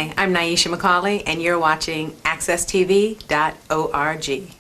Hi, I'm Nyesha McCauley, and you're watching AccessTV.org.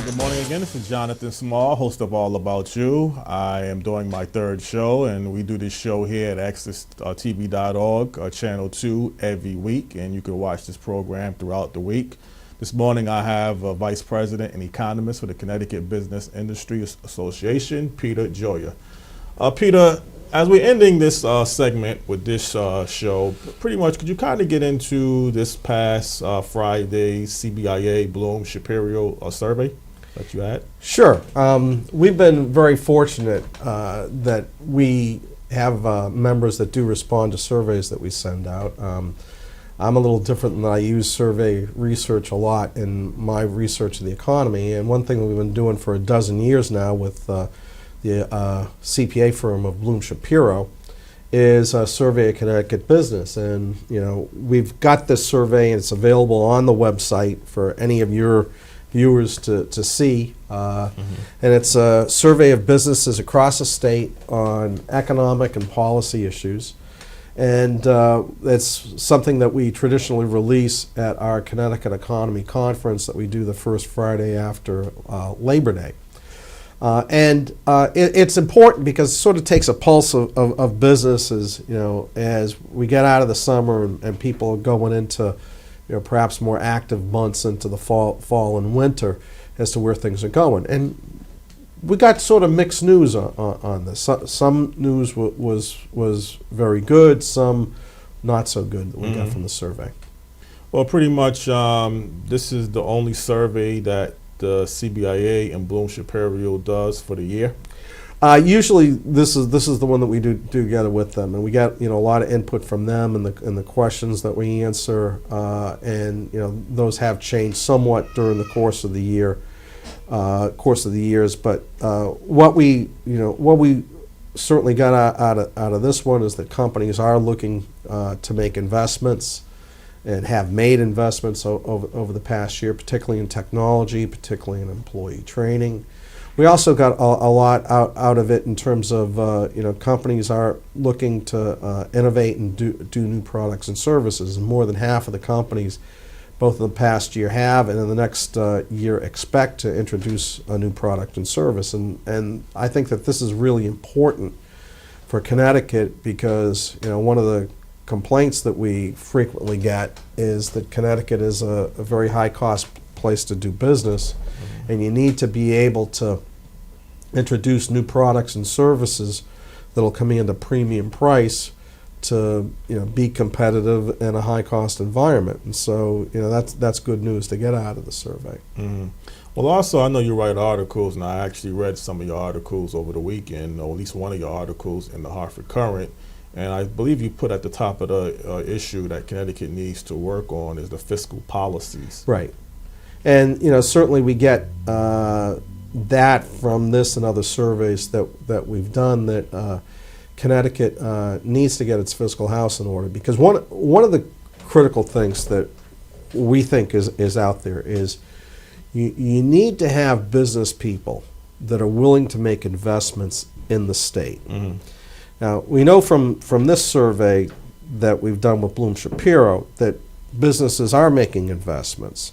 Good morning again. This is Jonathan Small, host of All About You. I am doing my third show, and we do this show here at AccessTV.org, Channel 2, every week, and you can watch this program throughout the week. This morning I have Vice President and Economist for the Connecticut Business Industry Association, Peter Gioia. Peter, as we're ending this segment with this show, pretty much could you kind of get into this past Friday CBIA Bloom-Shapiro survey that you had? Sure. We've been very fortunate that we have members that do respond to surveys that we send out. I'm a little different in that I use survey research a lot in my research of the economy, and one thing that we've been doing for a dozen years now with the CPA firm of Bloom-Shapiro is a survey of Connecticut business. And we've got this survey, and it's available on the website for any of your viewers to see. And it's a survey of businesses across the state on economic and policy issues. And it's something that we traditionally release at our Connecticut Economy Conference that we do the first Friday after Labor Day. It's important because it sort of takes a pulse of businesses, as we get out of the summer and people are going into, perhaps more active months into the fall and winter as to where things are going. And we got sort of mixed news on this. Some news was very good, some not so good that we got from the survey. Well, pretty much this is the only survey that the CBIA and Bloom-Shapiro does for the year. Usually, this is the one that we do together with them, and we get a lot of input from them and the questions that we answer, and those have changed somewhat during the course of the year, years. But what we certainly got out of this one is that companies are looking to make investments and have made investments over the past year, particularly in technology, particularly in employee training. We also got a lot out of it in terms of companies are looking to innovate and do new products and services, and more than half of the companies, both in the past year have, and in the next year expect to introduce a new product and service. And I think that this is really important for Connecticut because one of the complaints that we frequently get is that Connecticut is a very high-cost place to do business, and you need to be able to introduce new products and services that'll command a premium price to be competitive in a high-cost environment. And so that's good news to get out of the survey. Well, also I know you write articles, and I actually read some of your articles over the weekend, or at least one of your articles in the Hartford Courant. And I believe you put at the top of the issue that Connecticut needs to work on is the fiscal policies. Right. And certainly we get that from this and other surveys that we've done, that Connecticut needs to get its fiscal house in order, because one of the critical things that we think is out there is you need to have business people that are willing to make investments in the state. Now, we know from this survey that we've done with Bloom-Shapiro that businesses are making investments,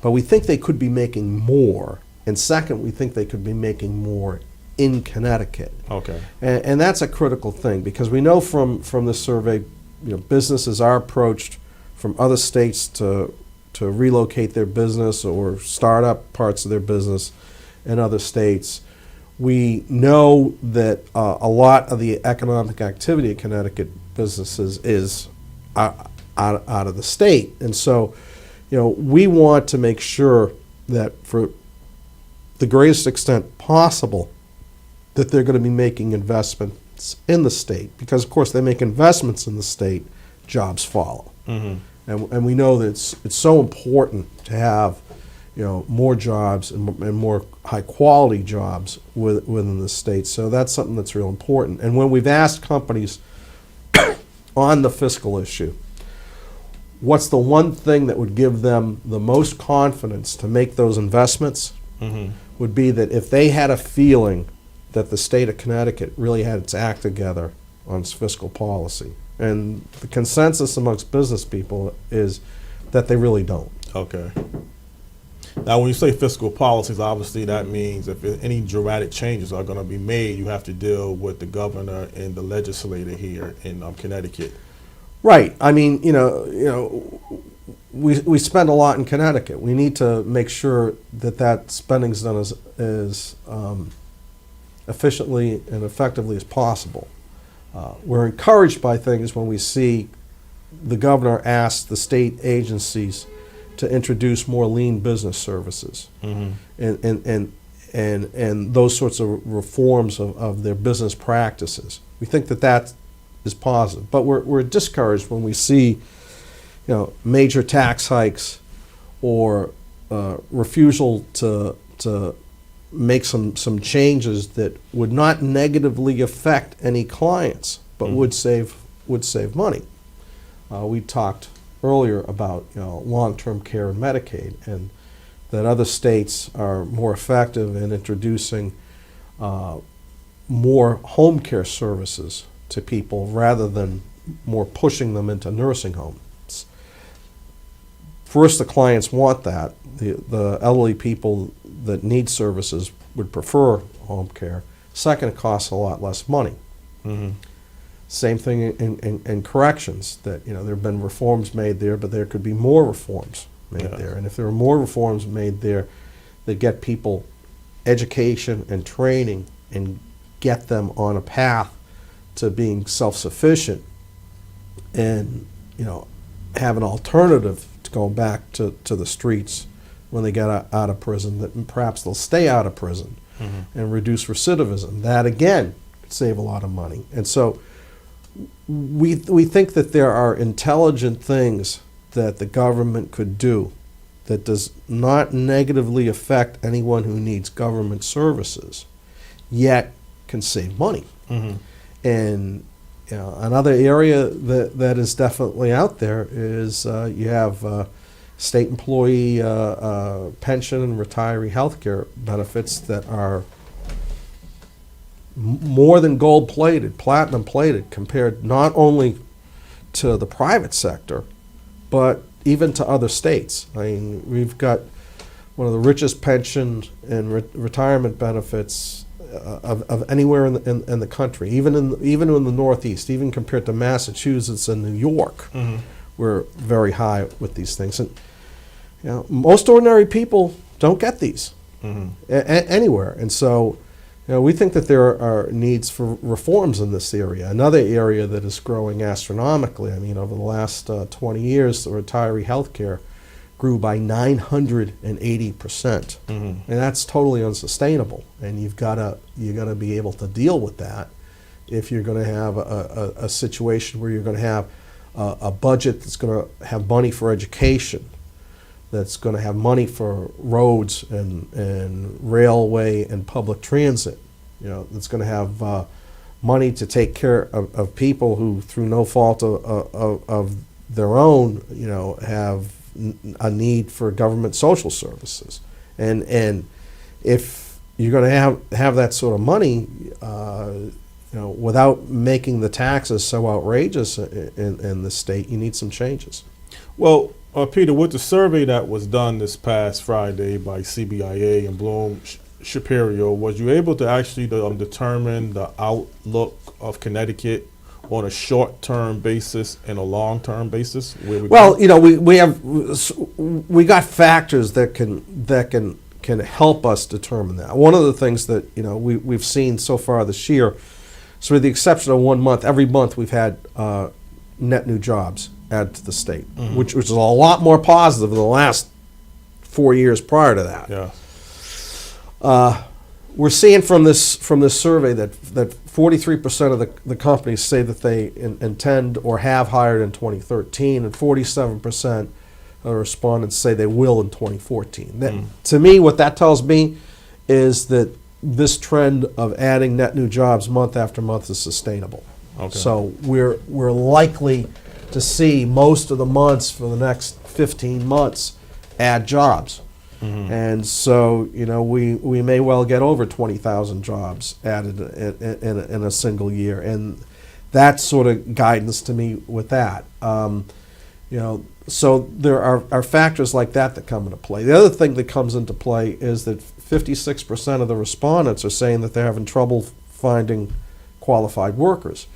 but we think they could be making more. And second, we think they could be making more in Connecticut. Okay. And that's a critical thing, because we know from this survey, businesses are approached from other states to relocate their business or start up parts of their business in other states. We know that a lot of the economic activity of Connecticut businesses is out of the state. And so, we want to make sure that for the greatest extent possible that they're going to be making investments in the state, because of course they make investments in the state, jobs follow. And we know that it's so important to have more jobs and more high quality jobs within the state. So that's something that's real important. And when we've asked companies on the fiscal issue, what's the one thing that would give them the most confidence to make those investments, would be that if they had a feeling that the state of Connecticut really had its act together on its fiscal policy. And the consensus amongst business people is that they really don't. Okay. Now, when you say fiscal policies, obviously that means if any dramatic changes are going to be made, you have to deal with the governor and the legislator here in Connecticut. Right. I mean, we spend a lot in Connecticut. We need to make sure that spending's done as efficiently and effectively as possible. We're encouraged by things when we see the governor ask the state agencies to introduce more lean business services, and those sorts of reforms of their business practices. We think that is positive, but we're discouraged when we see, major tax hikes or refusal to make some changes that would not negatively affect any clients, but would save money. We talked earlier about long-term care and Medicaid, and that other states are more effective in introducing more home care services to people rather than more pushing them into nursing homes. First, the clients want that. The elderly people that need services would prefer home care. Second, it costs a lot less money. Same thing in corrections, that there have been reforms made there, but there could be more reforms made there. And if there are more reforms made there that get people education and training and get them on a path to being self-sufficient and have an alternative to going back to the streets when they get out of prison, that perhaps they'll stay out of prison and reduce recidivism. That again could save a lot of money. And so we think that there are intelligent things that the government could do that does not negatively affect anyone who needs government services, yet can save money. And another area that is definitely out there is you have state employee pension and retiree health care benefits that are more than gold-plated, platinum-plated, compared not only to the private sector, but even to other states. I mean, we've got one of the richest pension and retirement benefits of anywhere in the country, even in the Northeast, even compared to Massachusetts and New York. We're very high with these things. And most ordinary people don't get these anywhere. And so we think that there are needs for reforms in this area. Another area that is growing astronomically, I mean, over the last 20 years, the retiree health care grew by 980%. And that's totally unsustainable. And you've got to be able to deal with that if you're going to have a situation where you're going to have a budget that's going to have money for education, that's going to have money for roads and railway and public transit, that's going to have money to take care of people who, through no fault of their own, have a need for government social services. And if you're going to have that sort of money, without making the taxes so outrageous in the state, you need some changes. Well, Peter, with the survey that was done this past Friday by CBIA and Bloom Shapiro, was you able to actually determine the outlook of Connecticut on a short-term basis and a long-term basis? We got factors that can help us determine that. One of the things that we've seen so far this year, so with the exception of 1 month, every month we've had net new jobs added to the state, which is a lot more positive than the last 4 years prior to that. We're seeing from this survey that 43% of the companies say that they intend or have hired in 2013, and 47% of respondents say they will in 2014. That, to me, what that tells me is that this trend of adding net new jobs month after month is sustainable. Okay. So we're likely to see most of the months for the next 15 months add jobs. And so, we may well get over 20,000 jobs added in a single year. And that's sort of guidance to me with that. So there are factors like that come into play. The other thing that comes into play is that 56% of the respondents are saying that they're having trouble finding qualified workers.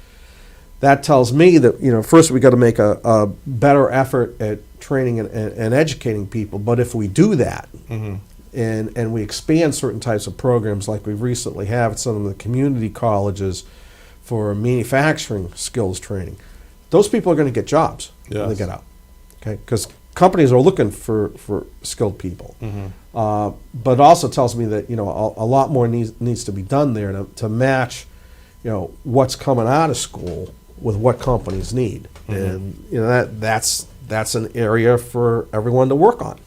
That tells me that, first we got to make a better effort at training and educating people. But if we do that, and we expand certain types of programs like we recently have at some of the community colleges for manufacturing skills training, those people are going to get jobs when they get out. Okay, because companies are looking for skilled people. But it also tells me that, a lot more needs to be done there to match, what's coming out of school with what companies need. And that's an area for everyone to work on.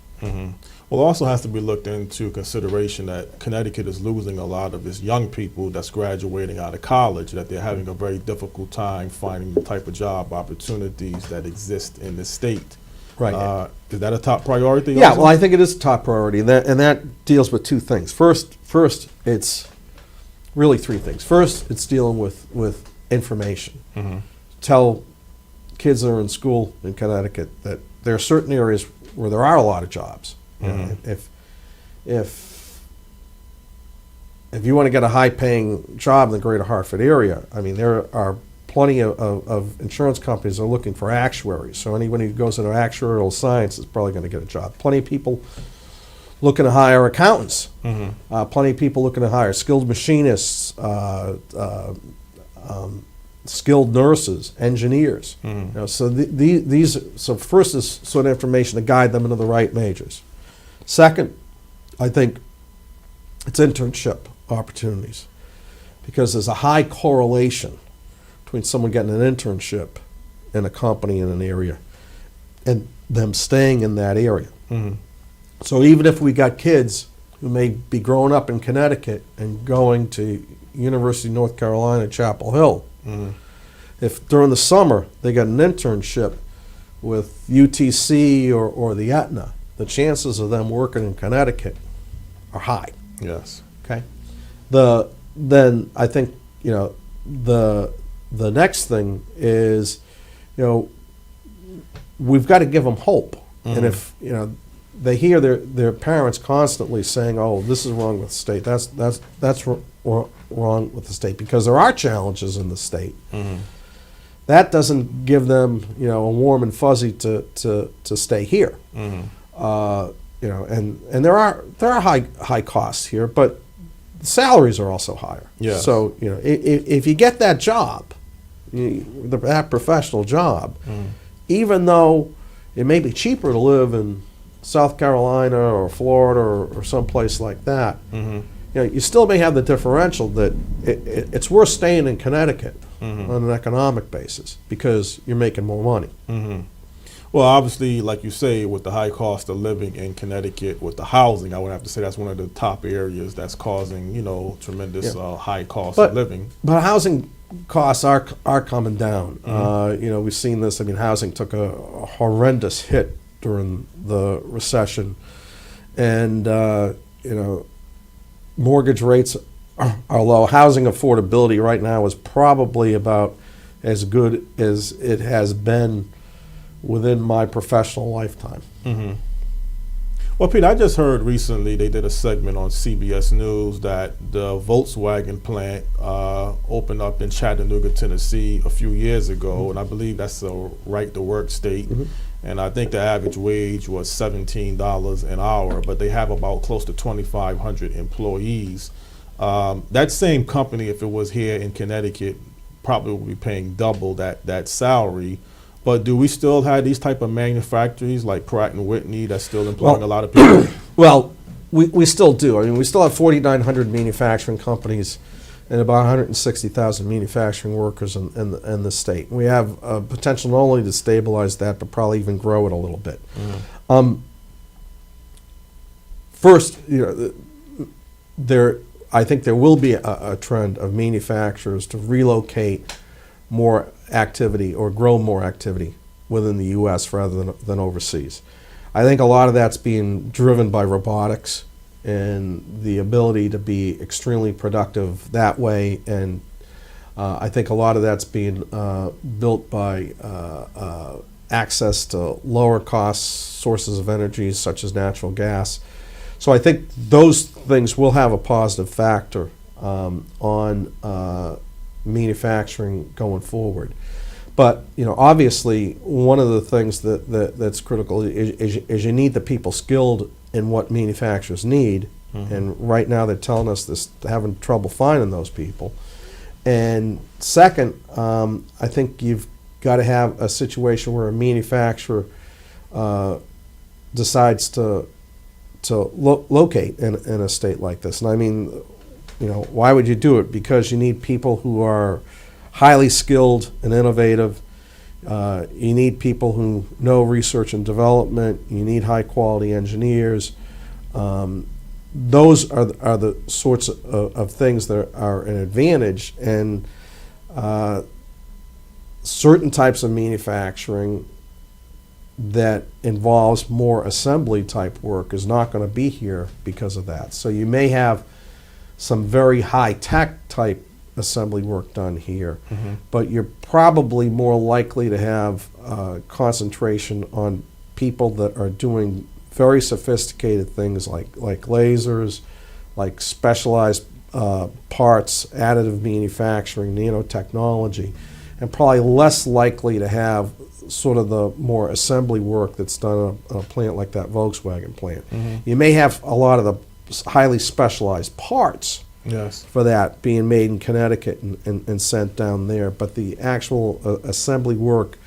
Well, it also has to be looked into consideration that Connecticut is losing a lot of its young people that's graduating out of college, that they're having a very difficult time finding the type of job opportunities that exist in this state. Right. Is that a top priority? Yeah, also? well, I think it is a top priority, and that deals with two things. First, it's really three things. First, it's dealing with information. Tell kids that are in school in Connecticut that there are certain areas where there are a lot of jobs. If you want to get a high-paying job in the greater Hartford area, I mean, there are plenty of insurance companies that are looking for actuaries. So anybody who goes into actuarial science is probably going to get a job. Plenty of people looking to hire accountants. Plenty of people looking to hire skilled machinists, skilled nurses, engineers. So so first is sort of information to guide them into the right majors. Second, I think it's internship opportunities, because there's a high correlation between someone getting an internship in a company in an area and them staying in that area. So even if we got kids who may be growing up in Connecticut and going to University of North Carolina, Chapel Hill, if during the summer they got an internship with UTC or the Aetna, the chances of them working in Connecticut are high. Yes. Okay. Then I think the next thing is, we've got to give them hope. And if they hear their parents constantly saying, "Oh, this is wrong with the state. That's wrong with the state," because there are challenges in the state. That doesn't give them a warm and fuzzy to stay here. And there are high costs here, but the salaries are also higher. Yes. So if you get that job, that professional job, even though it may be cheaper to live in South Carolina or Florida or someplace like that, you still may have the differential that it's worth staying in Connecticut on an economic basis because you're making more money. Well, obviously, like you say, with the high cost of living in Connecticut, with the housing, I would have to say that's one of the top areas that's causing, tremendous high cost of living. But housing costs are coming down. We've seen this. I mean, housing took a horrendous hit during the recession, and mortgage rates are low. Housing affordability right now is probably about as good as it has been within my professional lifetime. Well, Pete, I just heard recently they did a segment on CBS News that the Volkswagen plant opened up in Chattanooga, Tennessee a few years ago, and I believe that's a right-to-work state. And I think the average wage was $17 an hour, but they have about close to 2,500 employees. That same company, if it was here in Connecticut, probably would be paying double that salary. But do we still have these type of manufacturers like Pratt & Whitney that's still employing a lot of people? Well, we still do. I mean, we still have 4,900 manufacturing companies and about 160,000 manufacturing workers in the state. We have potential not only to stabilize that, but probably even grow it a little bit. First, I think there will be a trend of manufacturers to relocate more activity or grow more activity within the U.S. rather than overseas. I think a lot of that's being driven by robotics and the ability to be extremely productive that way, and I think a lot of that's being built by access to lower cost sources of energy such as natural gas. So I think those things will have a positive factor on manufacturing going forward. But obviously, one of the things that's critical is you need the people skilled in what manufacturers need, and right now they're telling us they're having trouble finding those people. And second, I think you've got to have a situation where a manufacturer decides to locate in a state like this. And I mean, why would you do it? Because you need people who are highly skilled and innovative. You need people who know research and development. You need high quality engineers. Those are the sorts of things that are an advantage, and certain types of manufacturing that involves more assembly type work is not going to be here because of that. So you may have some very high tech type assembly work done here, but you're probably more likely to have concentration on people that are doing very sophisticated things like lasers, like specialized parts, additive manufacturing, nanotechnology, and probably less likely to have sort of the more assembly work that's done on a plant like that Volkswagen plant. You may have a lot of the highly specialized parts for that being made in Connecticut and sent down there, but the actual assembly work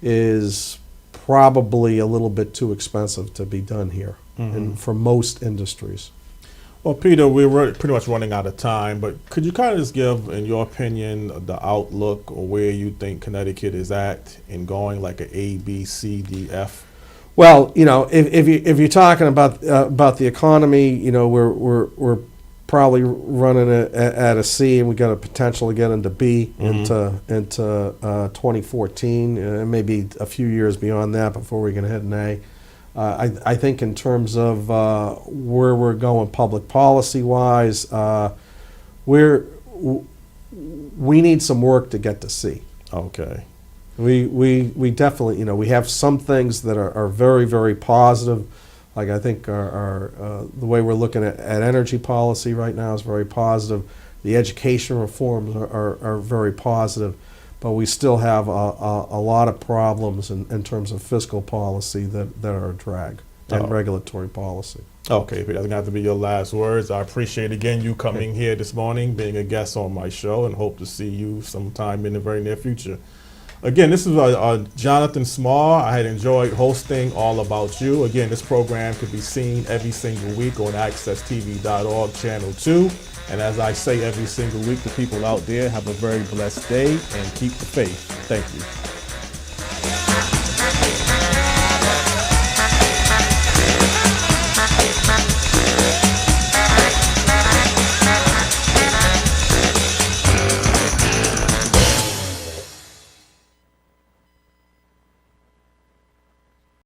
is probably a little bit too expensive to be done here, and for most industries. Well, Peter, we're pretty much running out of time, but could you kind of just give, in your opinion, the outlook or where you think Connecticut is at in going like an A, B, C, D, F? Well, if you're talking about the economy, we're probably running at a C, and we got a potential to get into B into 2014, maybe a few years beyond that before we can hit an A. I think in terms of where we're going public policy-wise, we need some work to get to C. Okay. We definitely, we have some things that are very, very positive. Like I think the way we're looking at energy policy right now is very positive. The education reforms are very positive. But we still have a lot of problems in terms of fiscal policy that are a drag, and regulatory policy. Okay, Peter, that's going to have to be your last words. I appreciate, again, you coming here this morning, being a guest on my show, and hope to see you sometime in the very near future. Again, this is Jonathan Small. I had enjoyed hosting All About You. Again, this program can be seen every single week on accesstv.org, Channel 2. And as I say every single week to people out there, have a very blessed day and keep the faith. Thank you.